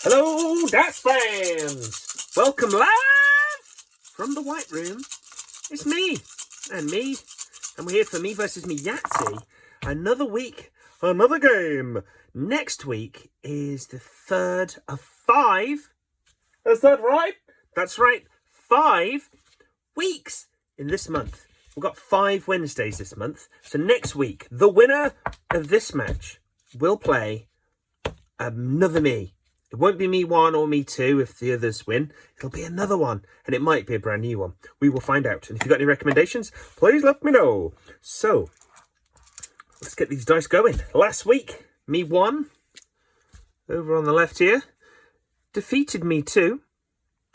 Hello, Darts fans! Welcome live from the White Room. It's me, and we're here for Me versus Me Yahtzee. Another week, another game. Next week is the third of 5. Is that right? That's right, 5 weeks in this month. We've got 5 Wednesdays this month. So next week, the winner of this match will play another me. It won't be me 1 or me 2 if the others win. It'll be another one, and it might be a brand new one. We will find out. And if you've got any recommendations, please let me know. So, let's get these dice going. Last week, me 1, over on the left here, defeated me 2,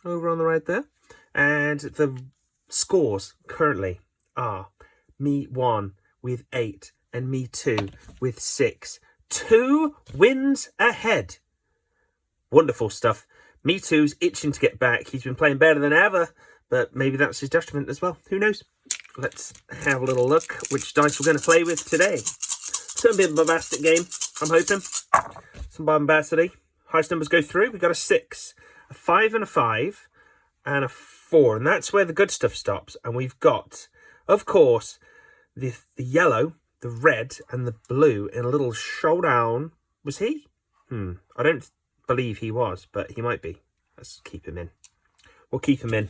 over on the right there. And the scores currently are me 1 with 8 and me 2 with 6. 2 wins ahead. Wonderful stuff. Me Too's itching to get back. He's been playing better than ever, but maybe that's his detriment as well. Who knows? Let's have a little look which dice we're going to play with today. It's going to be a bombastic game, I'm hoping. Some bombacity. Highest numbers go through. We've got a 6, a 5 and a 5, and a 4. And that's where the good stuff stops. And we've got, of course, the yellow, the red, and the blue in a little showdown. Was he? I don't believe he was, but he might be. Let's keep him in. We'll keep him in.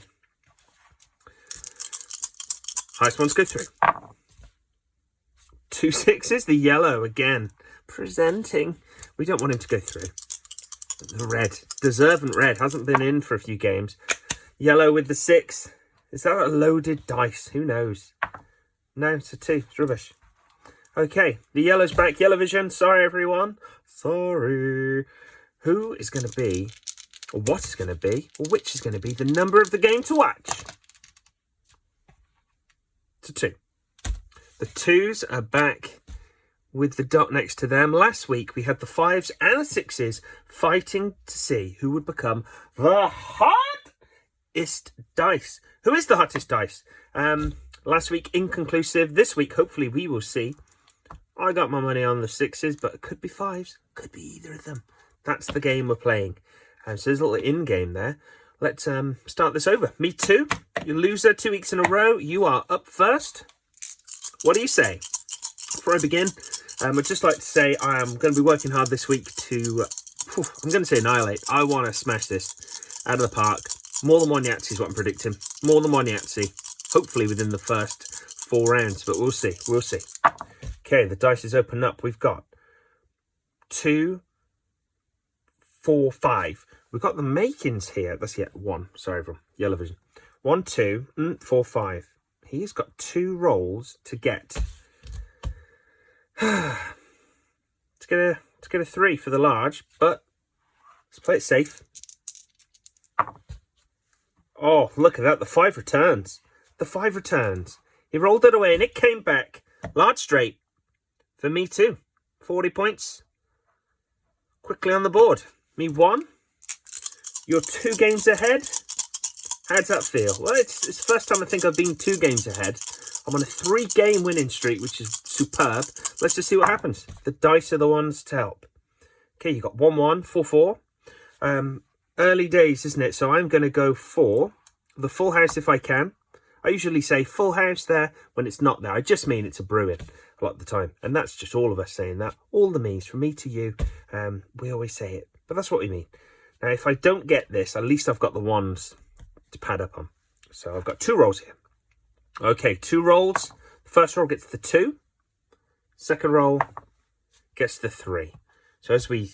Highest ones go through. 2 6s. The yellow again presenting. We don't want him to go through. The red, deserving red, hasn't been in for a few games. Yellow with the 6. Is that a loaded dice? Who knows? No, it's a 2. It's rubbish. Okay, the yellow's back. Yellow vision. Sorry, everyone. Sorry. Who is going to be, or what is going to be, or which is going to be the number of the game to watch? It's a 2. The 2s are back with the dot next to them. Last week we had the 5s and the 6s fighting to see who would become the hottest dice. Who is the hottest dice? Last week inconclusive. This week hopefully we will see. I got my money on the 6s, but it could be 5s. Could be either of them. That's the game we're playing. So there's a little in-game there. Let's start this over. Me 2, you loser 2 weeks in a row. You are up first. What do you say? Before I begin, I'd just like to say I'm going to be working hard this week to, I'm going to say annihilate. I want to smash this out of the park. More than 1 Yahtzee is what I'm predicting. More than 1 Yahtzee. Hopefully within the first 4 rounds, but we'll see. We'll see. Okay, the dice is open up. We've got 2, 4, 5. We've got the makings here. That's 1. Sorry, everyone. Yellow vision. 1, 2, 4, 5. He's got 2 rolls to get. Let's get a 3 for the large, but let's play it safe. Oh, look at that. The 5 returns. The 5 returns. He rolled it away and it came back. Large straight for me 2. 40 points. Quickly on the board. Me 1. You're 2 games ahead. How's that feel? Well, it's the first time I think I've been 2 games ahead. I'm on a 3-game winning streak, which is superb. Let's just see what happens. The dice are the ones to help. Okay, you got 1 1, 4 4. Early days, isn't it? So I'm going to go for the full house if I can. I usually say full house there when it's not there. I just mean it's a Bruin a lot of the time. And that's just all of us saying that. All the me's, from me to you. We always say it. But that's what we mean. Now, if I don't get this, at least I've got the ones to pad up on. So I've got 2 rolls here. Okay, 2 rolls. The first roll gets the 2. Second roll gets the 3. So as we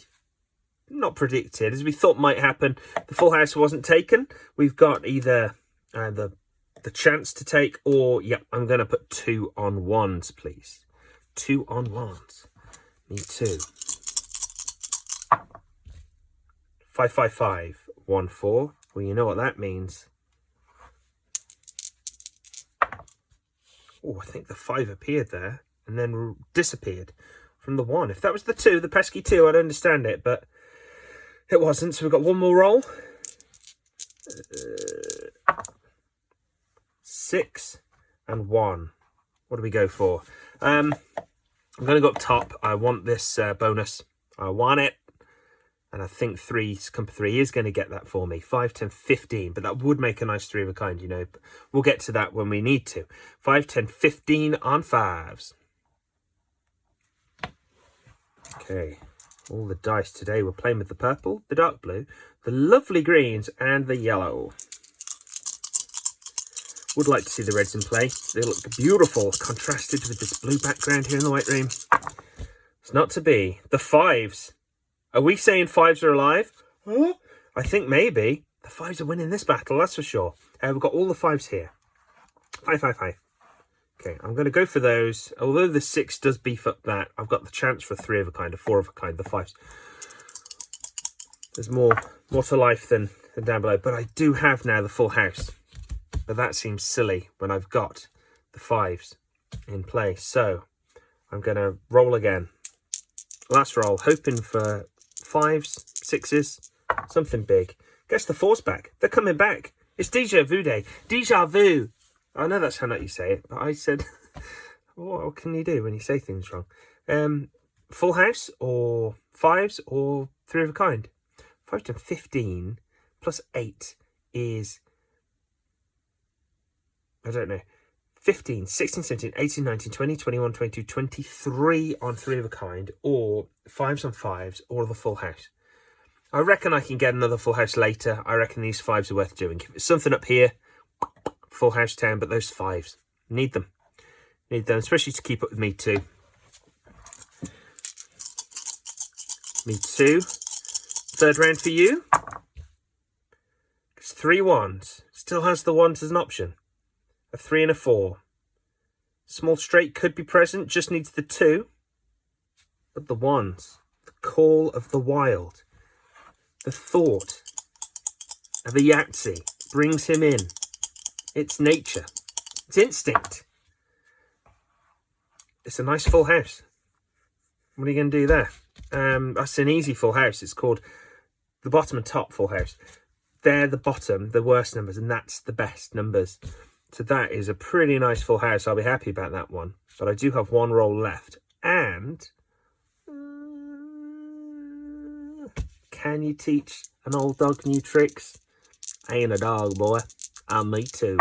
not predicted, as we thought might happen, the full house wasn't taken. We've got either the chance to take or, I'm going to put 2 on 1s, please. 2 on 1s. Me 2. 5 5 5 1 4. Well, you know what that means. Oh, I think the 5 appeared there and then disappeared from the 1. If that was the 2, the pesky 2, I'd understand it, but it wasn't. So we've got 1 more roll. 6 and 1. What do we go for? I'm going to go up top. I want this bonus. I want it. And I think Compa 3 is going to get that for me. 5, 10, 15. But that would make a nice 3 of a kind, you know. But we'll get to that when we need to. 5, 10, 15 on 5s. Okay. All the dice today. We're playing with the purple, the dark blue, the lovely greens, and the yellow. Would like to see the reds in play. They look beautiful, contrasted with this blue background here in the white room. It's not to be. The 5s. Are we saying 5s are alive? Huh? I think maybe. The 5s are winning this battle, that's for sure. We've got all the 5s here. 5, 5, 5. Okay, I'm going to go for those. Although the 6 does beef up that, I've got the chance for a 3 of a kind, a 4 of a kind, the 5s. There's more to life than down below. But I do have now the full house. But that seems silly when I've got the 5s in play. So I'm going to roll again. Last roll, hoping for 5s, 6s, something big. Guess the 4's back. They're coming back. It's Deja Vu Day. Deja Vu. I know that's how not you say it, but I said, what can you do when you say things wrong? Full house or 5s or 3 of a kind? 5 to 15 plus 8 is, I don't know, 15, 16, 17, 18, 19, 20, 21, 22, 23 on 3 of a kind, or 5s on 5s, or the full house. I reckon I can get another full house later. I reckon these 5s are worth doing. If it's something up here, full house town, but those 5s, need them. Need them, especially to keep up with Me Too. Me Too. Third round for you. It's 3 1s. Still has the 1s as an option. A 3 and a 4. Small straight could be present, just needs the 2. But the 1s, the call of the wild, the thought of a Yahtzee brings him in. It's nature. It's instinct. It's a nice full house. What are you going to do there? That's an easy full house. It's called the bottom and top full house. They're the bottom, the worst numbers, and that's the best numbers. So that is a pretty nice full house. I'll be happy about that one. But I do have 1 roll left. And can you teach an old dog new tricks? I ain't a dog, boy. I'm Me Too.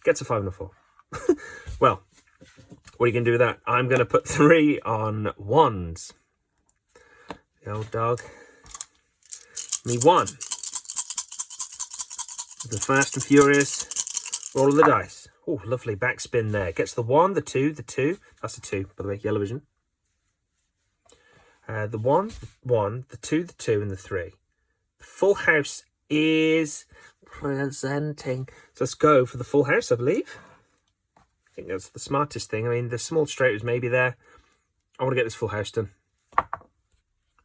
Gets a 5 and a 4. Well, what are you going to do with that? I'm going to put 3 on 1s. The old dog. Me 1. The Fast and Furious. Roll of the dice. Oh, lovely backspin there. Gets the 1, the 2, the 2. That's a 2, by the way, yellow vision. The 1, the 1, the 2, the 2, and the 3. The full house is presenting. So let's go for the full house, I believe. I think that's the smartest thing. I mean, the small straight was maybe there. I want to get this full house done.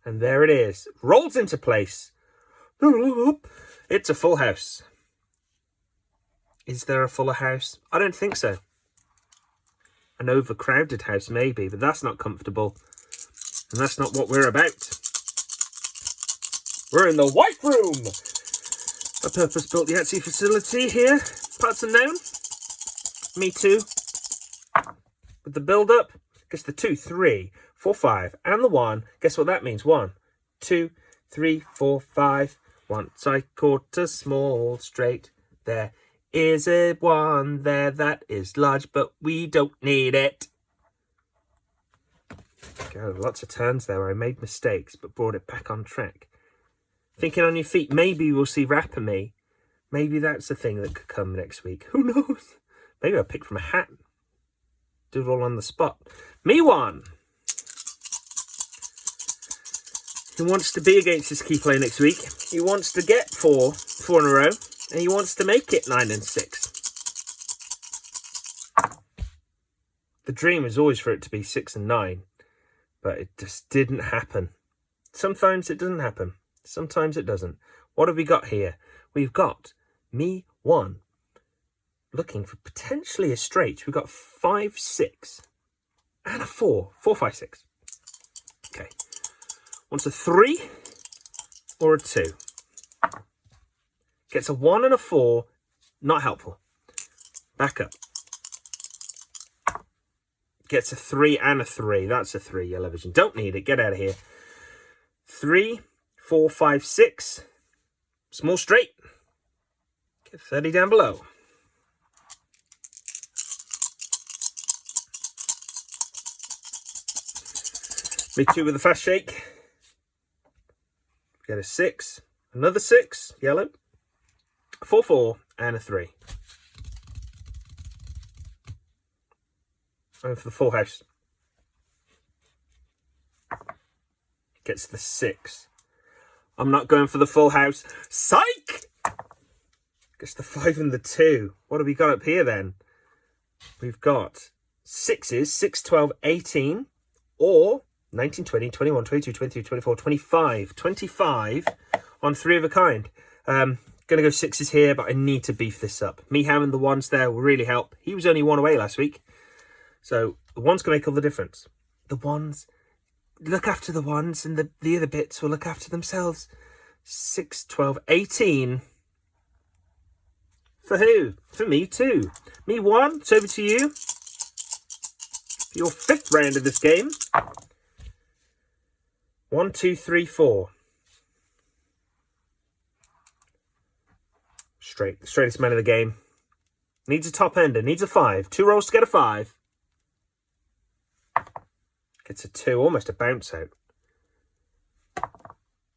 And there it is. Rolls into place. It's a full house. Is there a fuller house? I don't think so. An overcrowded house, maybe, but that's not comfortable. And that's not what we're about. We're in the white room. A purpose-built Yahtzee facility here. Parts unknown. Me Too. With the build-up, guess the 2, 3, 4, 5, and the 1. Guess what that means? 1, 2, 3, 4, 5. Once I caught a small straight. There is a 1 there that is large, but we don't need it. Go, lots of turns there where I made mistakes, but brought it back on track. Thinking on your feet, maybe we'll see Rapper Me. Maybe that's the thing that could come next week. Who knows? Maybe I'll pick from a hat. Do it all on the spot. Me 1. He wants to be against his key play next week. He wants to get 4 in a row. And he wants to make it 9 and 6. The dream is always for it to be 6 and 9. But it just didn't happen. Sometimes it doesn't happen. Sometimes it doesn't. What have we got here? We've got Me 1. Looking for potentially a straight. We've got 5, 6. And a 4. 4, 5, 6. Okay. Wants a 3 or a 2. Gets a 1 and a 4. Not helpful. Back up. Gets a 3 and a 3. That's a 3, yellow vision. Don't need it. Get out of here. 3, 4, 5, 6. Small straight. Get 30 down below. Me 2 with a fast shake. Get a 6. Another 6. Yellow. 4, 4. And a 3. And for the full house. Gets the 6. I'm not going for the full house. Psych! Gets the 5 and the 2. What have we got up here then? We've got 6s, 6, 12, 18, or 19, 20, 21, 22, 23, 24, 25. 25 on 3 of a kind. Gonna go 6s here, but I need to beef this up. Me having the 1s there will really help. He was only 1 away last week. So the 1s can make all the difference. The 1s, look after the 1s, and the other bits will look after themselves. 6, 12, 18. For who? For me too. Me 1, it's over to you. For your 5th round of this game. 1, 2, 3, 4. Straight. The straightest man of the game. Needs a top ender. Needs a 5. 2 rolls to get a 5. Gets a 2. Almost a bounce out.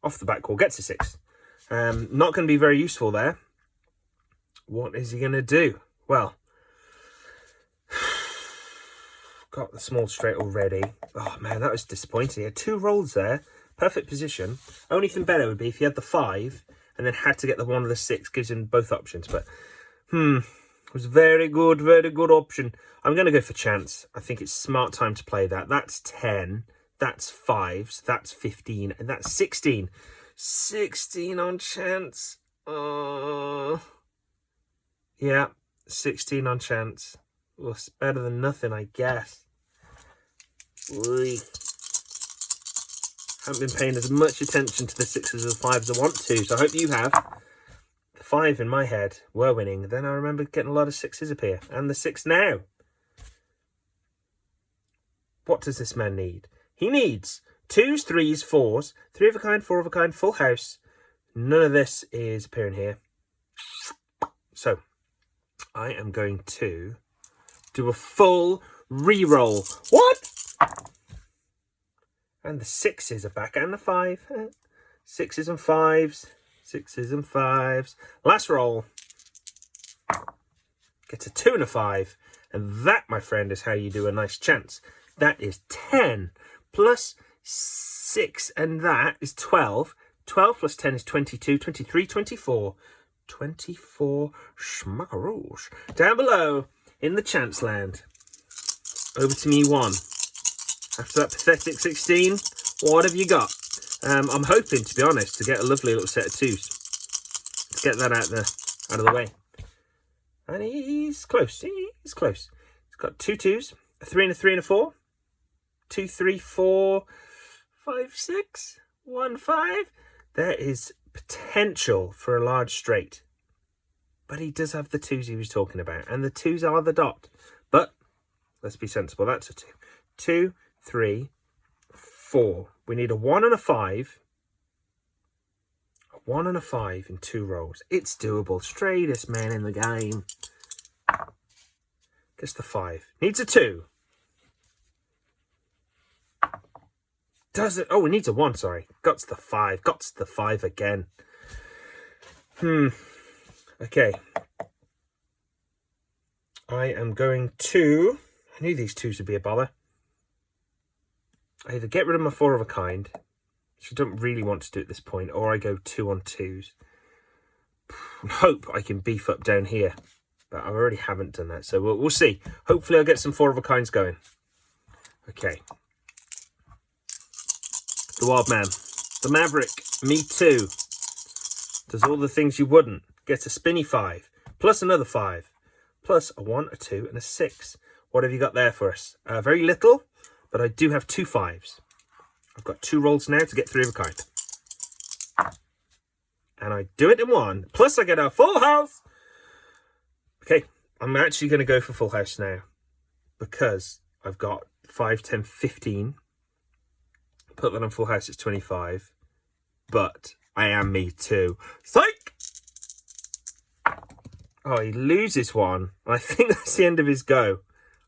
Off the back wall. Gets a 6. Not going to be very useful there. What is he going to do? Well, got the small straight already. Oh, man, that was disappointing. He had 2 rolls there. Perfect position. Only thing better would be if he had the 5 and then had to get the 1 or the 6. Gives him both options. But, it was very good option. I'm going to go for chance. I think it's smart time to play that. That's 10. That's 5s. That's 15. And that's 16. 16 on chance. Yeah, 16 on chance. Well, it's better than nothing, I guess. Oy. Haven't been paying as much attention to the 6s as the 5s as I want to, so I hope you have. The 5 in my head were winning. Then I remember getting a lot of 6s appear. And the 6 now. What does this man need? He needs 2s, 3s, 4s, 3 of a kind, 4 of a kind, full house. None of this is appearing here. So, I am going to do a full re-roll. What? And the 6s are back, and the 5. 6s and 5s. 6s and 5s. Last roll. Gets a 2 and a 5. And that, my friend, is how you do a nice chance. That is 10 plus 6, and that is 12. 12 plus 10 is 22, 23, 24. 24 schmuckaroos. Down below in the chance land. Over to me 1. After that pathetic 16, what have you got? I'm hoping, to be honest, to get a lovely little set of 2s. Let's get that out of the way. And he's close. He's close. He's got 2 2s, a 3 and a 3 and a 4. 2, 3, 4, 5, 6, 1, 5. There is potential for a large straight. But he does have the 2s he was talking about. And the 2s are the dot. But let's be sensible. That's a 2. 2, 3, 4. We need a 1 and a 5. A 1 and a 5 in 2 rolls. It's doable. Straightest man in the game. Gets the 5. Needs a 2. Does it? Oh, it needs a 1, sorry. Got the 5. Got the 5 again. Okay. I am going to... I knew these 2s would be a bother. I either get rid of my 4 of a kind, which I don't really want to do at this point, or I go 2 on 2s. And hope I can beef up down here. But I already haven't done that, so we'll see. Hopefully I'll get some 4 of a kinds going. Okay. The Wild Man. The Maverick. Me too. Does all the things you wouldn't. Gets a spinny 5. Plus another 5. Plus a 1, a 2, and a 6. What have you got there for us? Very little, but I do have 2 5s. I've got 2 rolls now to get 3 of a kind. And I do it in 1. Plus I get a full house. Okay, I'm actually going to go for full house now. Because I've got 5, 10, 15. Put that on full house, it's 25. but I am me too. Psych! Oh, he loses one. I think that's the end of his go.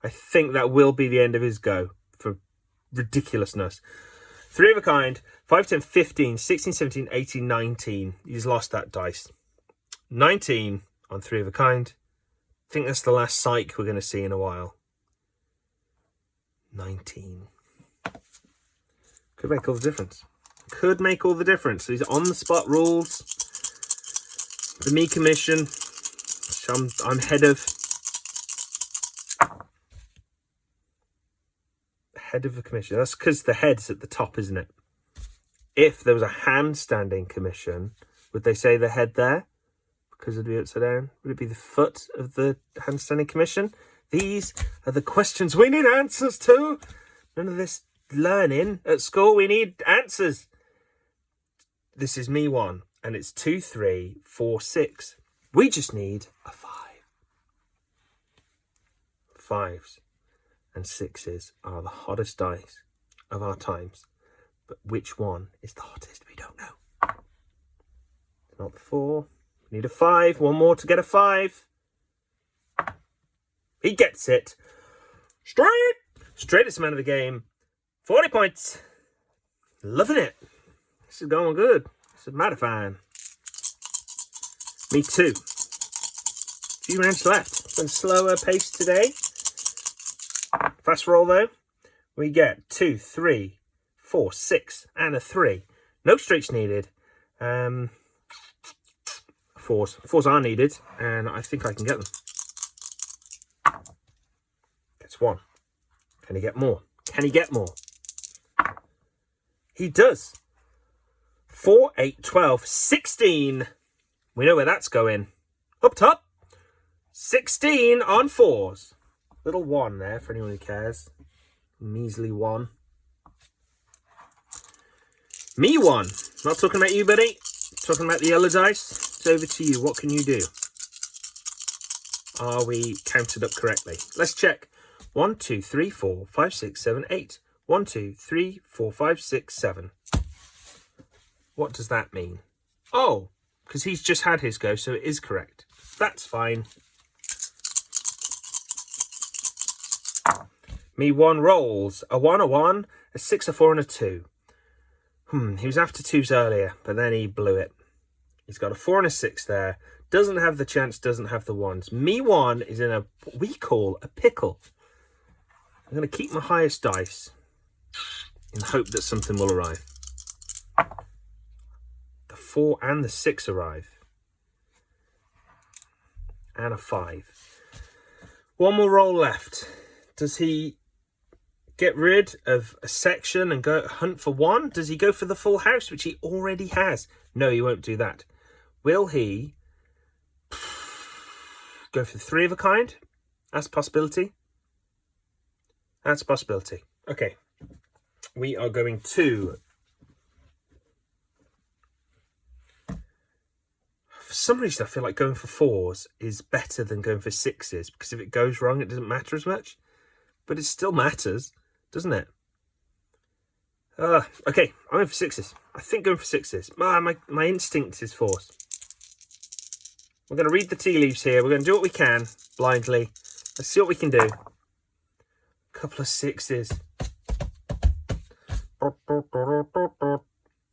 I think that will be the end of his go for ridiculousness. 3 of a kind, 5, 10, 15, 16, 17, 18, 19. He's lost that dice. 19 on 3 of a kind. I think that's the last psych we're going to see in a while. 19. Could make all the difference. Could make all the difference. These on-the-spot rules. The me commission, which I'm head of. Head of the commission. That's because the head's at the top, isn't it? If there was a handstanding commission, would they say the head there? Because it'd be upside down. Would it be the foot of the handstanding commission? These are the questions we need answers to. None of this learning at school. We need answers. This is me 1, and it's 2, 3, 4, 6. We just need a 5. 5s and 6s are the hottest dice of our times. But which one is the hottest? We don't know. It's not the 4. We need a 5. One more to get a 5. He gets it. Straightest man of the game. 40 points. Loving it. This is going good. This is mighty fine. Me too. Few rounds left. Some slower pace today. Fast roll though. We get 2, 3, 4, 6, and a 3. No streaks needed. Fours are needed, and I think I can get them. Gets 1. Can he get more? Can he get more? He does. 4, 8, 12, 16. We know where that's going. Up top. 16 on 4s. Little 1 there for anyone who cares. Measly 1. Me 1. Not talking about you, buddy. Talking about the yellow dice. It's over to you. What can you do? Are we counted up correctly? Let's check. 1, 2, 3, 4, 5, 6, 7, 8. 1, 2, 3, 4, 5, 6, 7. What does that mean? Oh, because he's just had his go, so it is correct. That's fine. Me 1 rolls. A 1, a 1, a 6, a 4, and a 2. He was after 2s earlier, but then he blew it. He's got a 4 and a 6 there. Doesn't have the chance, doesn't have the 1s. Me 1 is in what we call a pickle. I'm going to keep my highest dice in hope that something will arrive. The 4 and the 6 arrive. And a 5. One more roll left. Does he get rid of a section and go hunt for 1? Does he go for the full house, which he already has? No, he won't do that. Will he go for 3 of a kind? That's a possibility. That's a possibility. Okay. We are going to... For some reason, I feel like going for 4s is better than going for 6s, because if it goes wrong, it doesn't matter as much. But it still matters, doesn't it? Okay, I'm going for 6s. I think going for 6s. My instinct is 4s. We're going to read the tea leaves here. We're going to do what we can, blindly. Let's see what we can do. A couple of 6s. A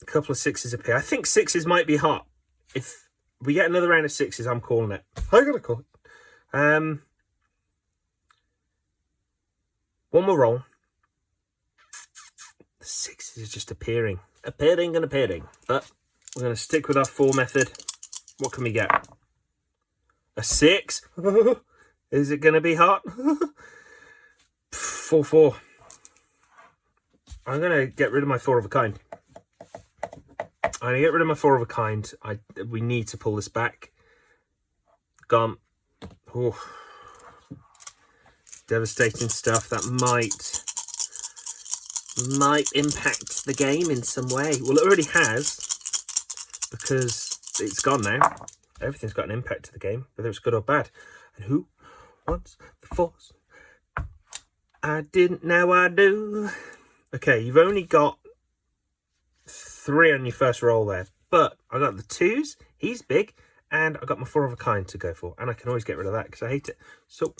couple of 6s appear. I think 6s might be hot. If we get another round of 6s, I'm calling it. I gotta call it. One more roll. The 6s is just appearing. Appearing and appearing. But we're going to stick with our 4 method. What can we get? A 6? Is it going to be hot? 4, 4. I'm going to get rid of my 4 of a kind. I'm going to get rid of my 4 of a kind. We need to pull this back. Gone. Oh. Devastating stuff that might impact the game in some way. Well, it already has, because it's gone now. Everything's got an impact to the game, whether it's good or bad. And who wants the 4s? I didn't, now I do. Okay, you've only got 3 on your first roll there. But I got the 2s. He's big. And I got my 4 of a kind to go for. And I can always get rid of that because I hate it. So,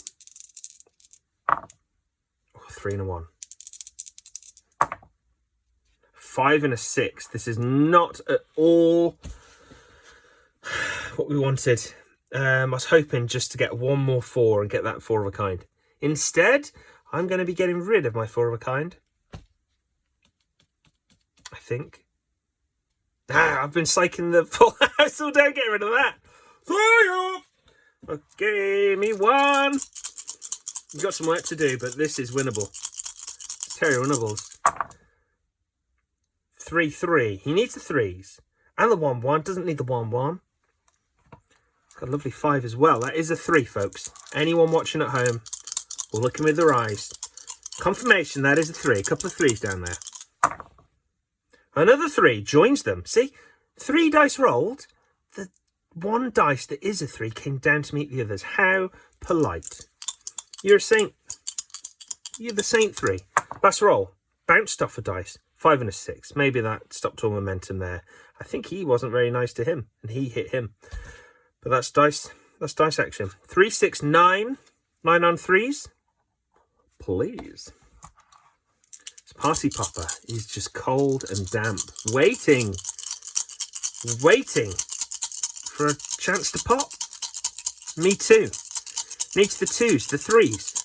3 and a 1. 5 and a 6. This is not at all what we wanted. I was hoping just to get one more 4 and get that 4 of a kind. Instead, I'm going to be getting rid of my 4 of a kind. I think. I've been psyching the full house, so don't get rid of that. Okay, me 1. You've got some work to do, but this is winnable. Terry winnables. 3, 3. He needs the 3s. And the 1, 1. Doesn't need the 1, 1. It's got a lovely 5 as well. That is a 3, folks. Anyone watching at home or looking with their eyes. Confirmation, that is a 3. A couple of 3s down there. Another 3 joins them. See? 3 dice rolled. The 1 dice that is a 3 came down to meet the others. How polite. You're a saint. You're the saint 3. Last roll. Bounced off a dice. 5 and a 6. Maybe that stopped all momentum there. I think he wasn't very nice to him. And he hit him. But that's dice. That's dice action. 3, 6, 9. 9 on 3s. Please. It's Party Popper. He's just cold and damp. Waiting. Waiting for a chance to pop. Me too. Needs the 2s, the 3s.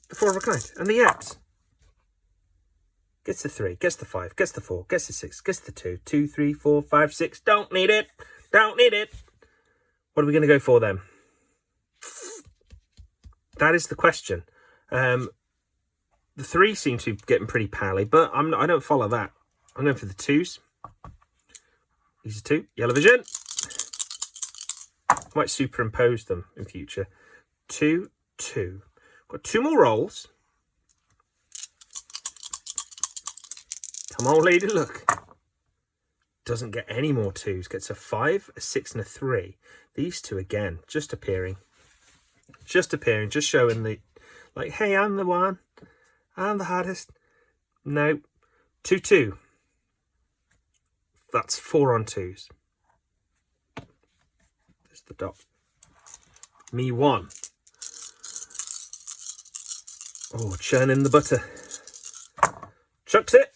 The 4 of a kind. And the X. Gets the 3, gets the 5, gets the 4, gets the 6, gets the 2. 2, 3, 4, 5, 6. Don't need it. Don't need it. What are we going to go for then? That is the question. The 3 seem to be getting pretty pally, but I don't follow that. I'm going for the 2s. These are 2. Yellow vision. Might superimpose them in future. 2, 2. Got 2 more rolls. Come on, lady, look. Doesn't get any more 2s. Gets a 5, a 6, and a 3. These 2 again, just appearing. Just appearing, just showing the, like, hey, I'm the one. I'm the hardest. No. 2, 2. That's 4 on 2s. There's the dot. Me 1. Oh, churning the butter. Chucks it.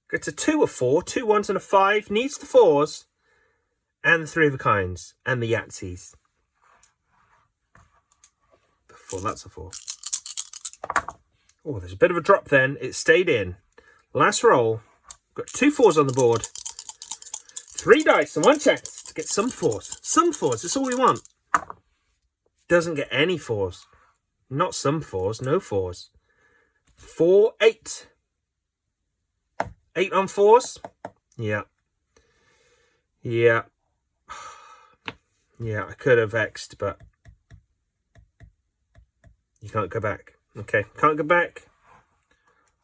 Gets a 2, a 4, 2 1s and a 5. Needs the 4s. And the 3 of a kinds. And the Yahtzees. The 4, that's a 4. Oh, there's a bit of a drop then. It stayed in. Last roll. Got 2 4s on the board. 3 dice and 1 chance to get some 4s. Some 4s, that's all we want. Doesn't get any 4s. Not some 4s, no 4s. 4, 8. 8 on 4s. Yeah. Yeah. Yeah, I could have X'd, but you can't go back. Okay, can't go back.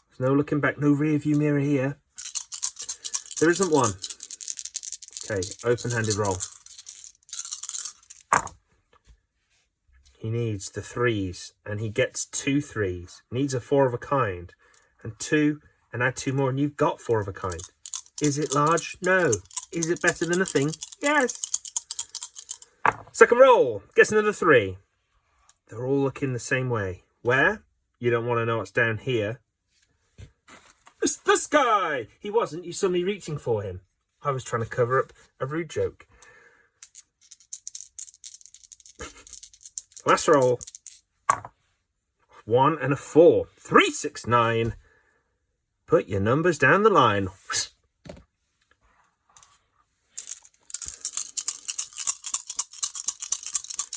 There's no looking back, no rear view mirror here. There isn't one. Okay, open-handed roll. He needs the 3s, and he gets 2 3s. Needs a 4 of a kind, and 2, and add 2 more, and you've got 4 of a kind. Is it large? No. Is it better than nothing? Yes. Second roll. Gets another 3. They're all looking the same way. Where? You don't want to know what's down here. It's this guy! He wasn't. You saw me reaching for him. I was trying to cover up a rude joke. Last roll. 1 and a 4. 3, 6, 9. Put your numbers down the line.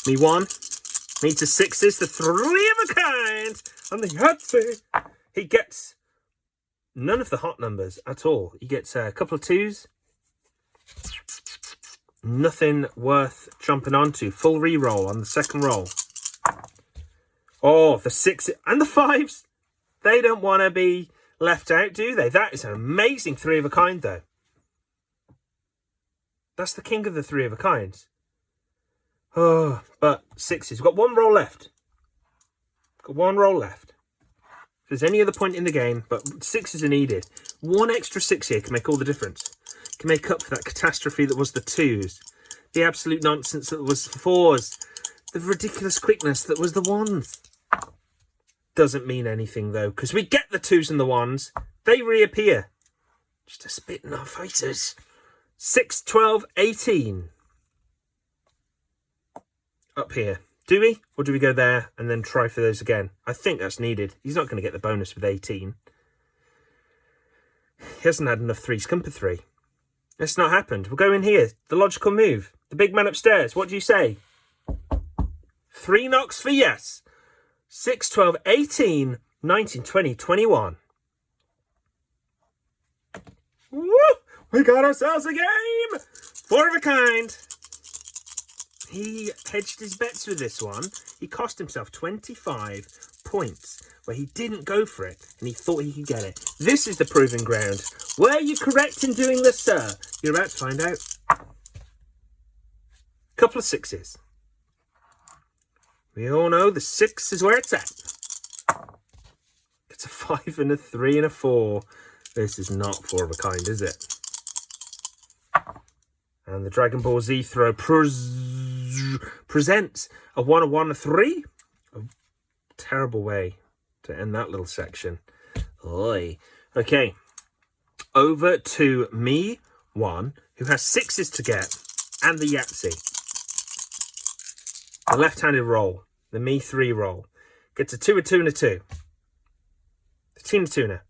Me 1. Needs the 6s, the 3 of a kind. And the Yahtzee. He gets none of the hot numbers at all. He gets a couple of 2s. Nothing worth jumping onto. Full re-roll on the second roll. Oh, the 6 and the 5s. They don't want to be left out, do they? That is an amazing 3 of a kind, though. That's the king of the 3 of a kinds. Oh, but 6s. We've got 1 roll left. Got 1 roll left. if there's any other point in the game, but sixes are needed. One extra six here can make all the difference. Can make up for that catastrophe that was the twos. The absolute nonsense that was the fours. The ridiculous quickness that was the ones. Doesn't mean anything, though, because we get the twos and the ones. They reappear. Just a spit in our faces. 6, 12, 18. Up here. Do we? Or do we go there and then try for those again? I think that's needed. He's not going to get the bonus with 18. He hasn't had enough threes. Come for 3. It's not happened. We'll go in here. The logical move. The big man upstairs. What do you say? 3 knocks for yes. 6, 12, 18, 19, 20, 21. Woo! We got ourselves a game! 4 of a kind. He hedged his bets with this one. He cost himself 25 points where he didn't go for it and he thought he could get it. This is the proving ground. Were you correct in doing this, sir? You're about to find out. Couple of sixes. We all know the 6 is where it's at. It's a 5 and a 3 and a 4. This is not 4 of a kind, is it? And the Dragon Ball Z throw presents a 1, a 1, a 3. A terrible way to end that little section. Oy. Okay. Over to me, 1, who has 6s to get, and the Yahtzee. The left-handed roll. The me 3 roll. Gets a 2, a 2, and a 2. The Tina Tuna.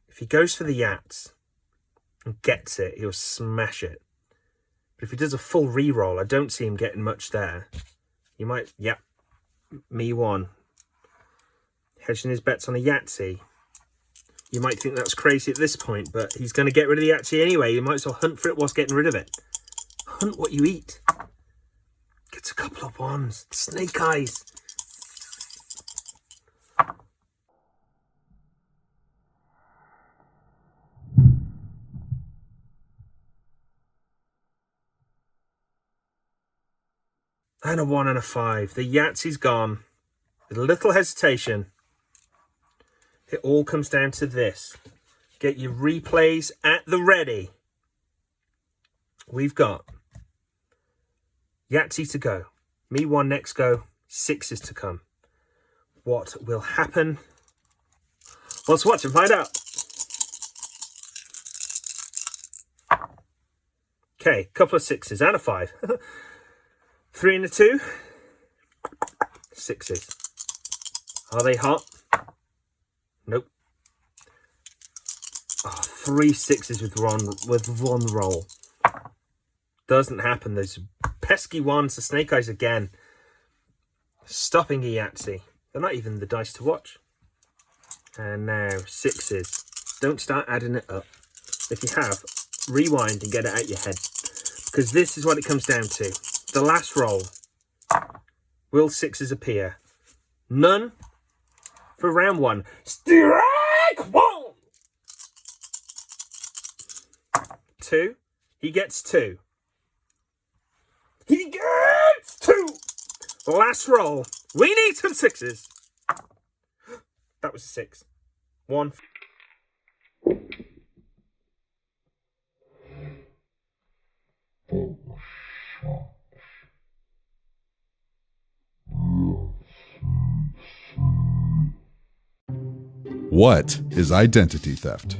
If he goes for the Yats and gets it, he'll smash it. But if he does a full re-roll, I don't see him getting much there. He might, yep. Me 1. Hedging his bets on a Yahtzee. You might think that's crazy at this point, but he's going to get rid of the Yahtzee anyway. You might as well hunt for it whilst getting rid of it. Hunt what you eat. Gets a couple of ones. Snake eyes. And a 1 and a 5. The Yahtzee's gone. With a little hesitation. It all comes down to this. Get your replays at the ready. We've got Yahtzee to go. Me 1 next go. 6s to come. What will happen? Let's watch and find out. Okay, couple of 6s and a 5. 3 and a 2. 6s. Are they hot? Nope. Oh, 3 6s with one roll. Doesn't happen. Those pesky ones, the snake eyes again. Stopping a Yahtzee. They're not even the dice to watch. And now 6s. Don't start adding it up. If you have, rewind and get it out your head. Because this is what it comes down to. The last roll. Will 6s appear? None for round 1. Strike 1! 2. He gets 2. He gets 2! Last roll. We need some 6s. That was a 6. 1. What is identity theft?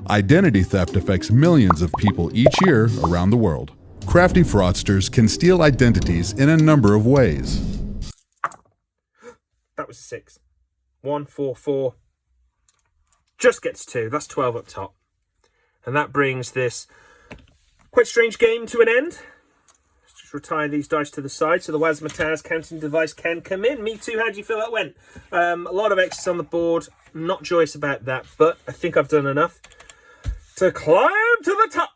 Identity theft affects millions of people each year around the world. Crafty fraudsters can steal identities in a number of ways. That was a 6. 1, 4, 4. Just gets 2. That's 12 up top. And that brings this quite strange game to an end. Let's just retire these dice to the side so the Wazmataz counting device can come in. Me too, how do you feel that went? A lot of X's on the board. Not joyous about that, but I think I've done enough to climb to the top.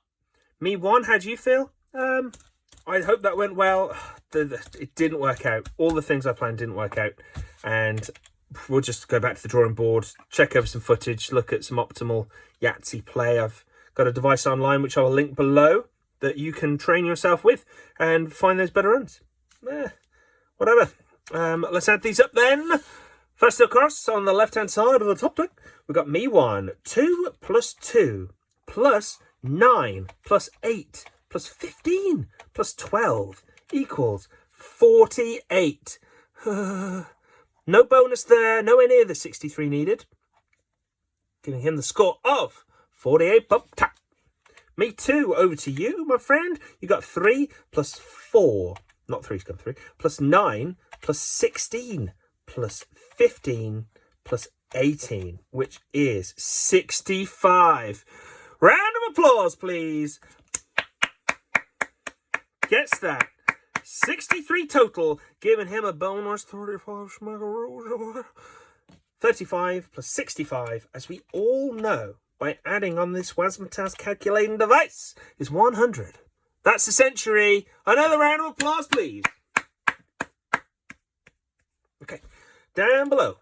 Me 1, how do you feel? I hope that went well. It didn't work out. All the things I planned didn't work out. And we'll just go back to the drawing board, check over some footage, look at some optimal Yahtzee play. I've got a device online, which I will link below, that you can train yourself with and find those better runs. Whatever. Let's add these up then. First across on the left-hand side of the top deck, we've got me 1. 2 plus 2 plus 9 plus 8 plus 15 plus 12 equals 48. No bonus there, nowhere near the 63 needed. Giving him the score of 48 bump tap. Me 2, over to you, my friend. You got 3 plus 4, not 3's come 3, plus 9 plus 16 plus 15 plus 18, which is 65. Round of applause, please. Gets that. 63 total, giving him a bonus 35 plus 65, as we all know, by adding on this Wazmataz calculating device, is 100. That's a century. Another round of applause, please. Okay, down below,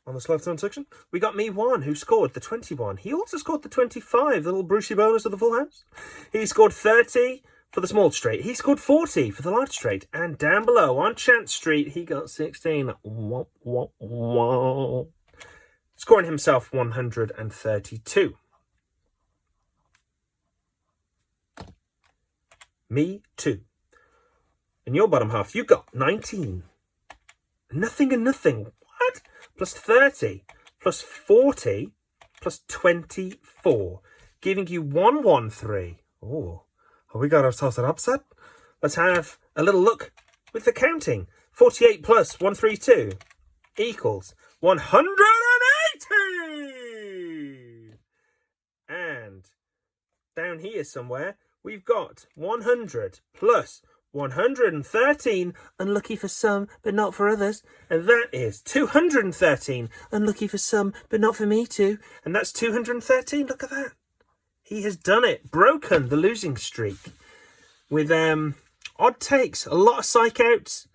on this left-hand section, we got me 1, who scored the 21. He also scored the 25, the little Brucey bonus of the full house. He scored 30 for the small straight. He scored 40 for the large straight. And down below, on Chance Street, he got 16. Scoring himself 132. Me 2. In your bottom half, you got 19. Nothing and nothing. What? Plus 30, plus 40, plus 24. Giving you 113. Oh, have we got ourselves an upset? Let's have a little look with the counting. 48 plus 132 equals 180. And down here somewhere, we've got 100 plus 113, unlucky for some, but not for others. And that is 213, unlucky for some, but not for me too. And that's 213, look at that. He has done it, broken the losing streak with odd takes, a lot of psych outs,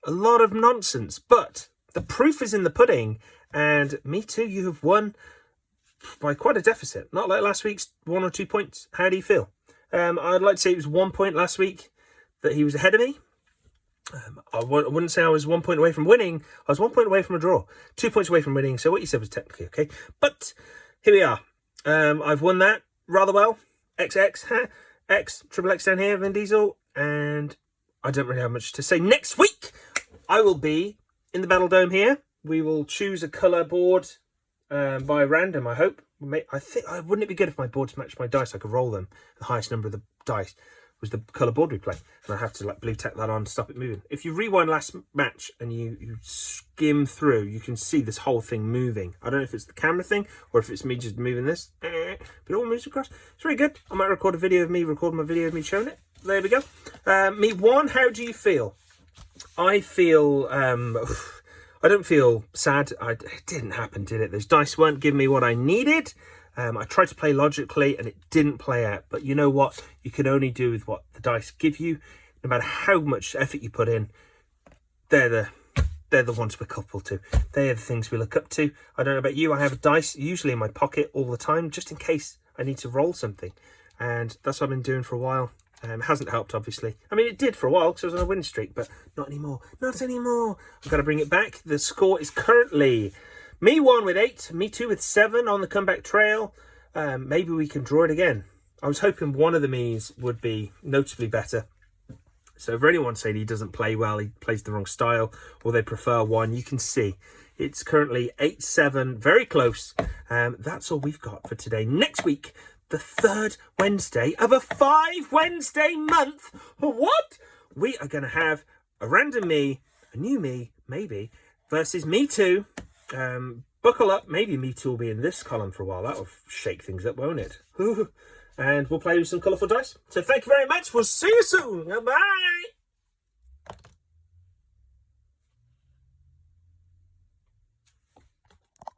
a lot of nonsense. But the proof is in the pudding, and me too, you have won by quite a deficit. Not like last week's 1 or 2 points. How do you feel? I'd like to say it was 1 point last week that he was ahead of me. I wouldn't say I was 1 point away from winning. I was 1 point away from a draw. 2 points away from winning. So what you said was technically okay. But here we are. I've won that rather well. XX, X, Triple X down here, Vin Diesel. And I don't really have much to say. Next week, I will be in the Battle Dome here. We will choose a colour board by random, I hope. I think, wouldn't it be good if my boards matched my dice? I could roll them. The highest number of the dice was the colour board we play. And I have to like blue tack that on to stop it moving. If you rewind last match and you skim through, you can see this whole thing moving. I don't know if it's the camera thing or if it's me just moving this. But it all moves across. It's very good. I might record a video of me recording my video of me showing it. There we go. Me 1, how do you feel? I feel... I don't feel sad. It didn't happen, did it? Those dice weren't giving me what I needed. I tried to play logically and it didn't play out. But you know what? You can only do with what the dice give you. No matter how much effort you put in, they're the ones we're coupled to. They are the things we look up to. I don't know about you. I have a dice usually in my pocket all the time, just in case I need to roll something. And that's what I've been doing for a while. It hasn't helped, obviously. I mean, it did for a while because I was on a winning streak, but not anymore. Not anymore. I've got to bring it back. The score is currently me 1 with 8, me 2 with 7 on the comeback trail. Maybe we can draw it again. I was hoping one of the me's would be notably better. So if anyone saying he doesn't play well, he plays the wrong style, or they prefer one, you can see it's currently 8-7, very close. That's all we've got for today. Next week, the 3rd Wednesday of a 5-Wednesday month. What? We are going to have a random me, a new me, maybe, versus me 2. Buckle up. Maybe me 2 will be in this column for a while. That will shake things up, won't it? And we'll play with some colourful dice. So thank you very much. We'll see you soon. Bye.